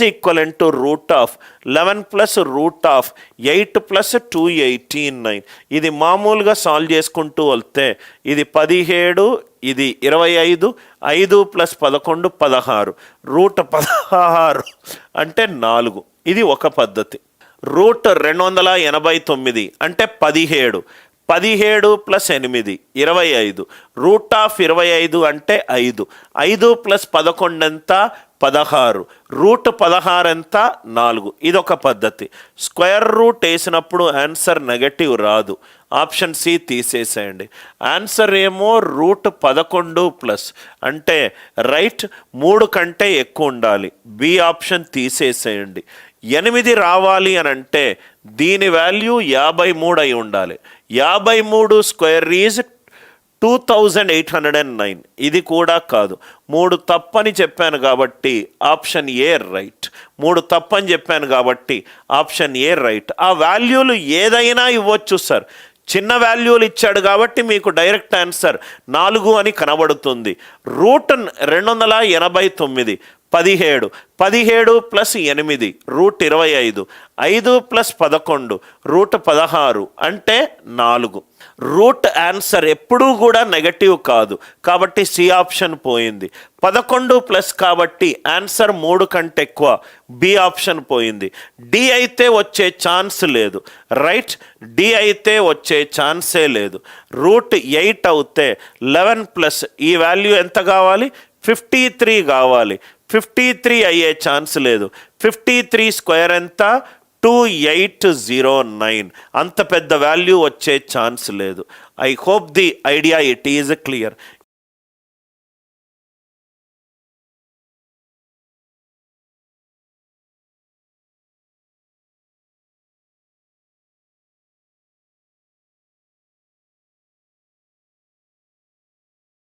Equivalent to root of 11 plus root of 8 plus 289. ఇది మామూలుగా solve చేసుకుంటూ వెళ్తే ఇది 17, ఇది 25, 5 ప్లస్ 11 16, రూట్ 16 అంటే 4. ఇది ఒక పద్ధతి. రూట్ 289 అంటే 17, 17 ప్లస్ 8 25, రూట్ ఆఫ్ 25 అంటే 5, 5 ప్లస్ 11 ఎంత 16, రూట్ 16 ఎంత 4. ఇదొక పద్ధతి. స్క్వేర్ రూట్ వేసినప్పుడు ఆన్సర్ నెగటివ్ రాదు. ఆప్షన్ సి తీసేసేయండి. ఆన్సర్ ఏమో రూట్ 11 ప్లస్ అంటే రైట్ 3 కంటే ఎక్కువ ఉండాలి. బి ఆప్షన్ తీసేసేయండి. 8 రావాలి అని అంటే దీని వాల్యూ 53 అయి ఉండాలి. 53 స్క్వేర్ ఈజ్ 2809. ఇది కూడా కాదు. 3 తప్పని చెప్పాను కాబట్టి ఆప్షన్ ఏ రైట్. 3 తప్పని చెప్పాను కాబట్టి ఆప్షన్ ఏ రైట్. ఆ వాల్యూలు ఏదైనా ఇవ్వచ్చు సార్. చిన్న వాల్యూలు ఇచ్చాడు కాబట్టి మీకు డైరెక్ట్ ఆన్సర్ 4 అని కనబడుతుంది. Root 289 17, 17 plus 8 root 25, 5 plus 11 root 16 అంటే 4. రూట్ ఆన్సర్ ఎప్పుడూ కూడా నెగటివ్ కాదు కాబట్టి సి ఆప్షన్ పోయింది. 11 ప్లస్ కాబట్టి ఆన్సర్ 3 కంటే ఎక్కువ. బి ఆప్షన్ పోయింది. డి అయితే వచ్చే ఛాన్స్ లేదు. రైట్, డి అయితే వచ్చే ఛాన్సే లేదు. రూట్ 8 అవుతే 11 ప్లస్ ఈ వాల్యూ ఎంత కావాలి 53 కావాలి. 53 అయ్యే ఛాన్స్ లేదు. 53 స్క్వేర్ ఎంత 2809. అంత పెద్ద వాల్యూ వచ్చే ఛాన్స్ లేదు. I hope the idea it is clear.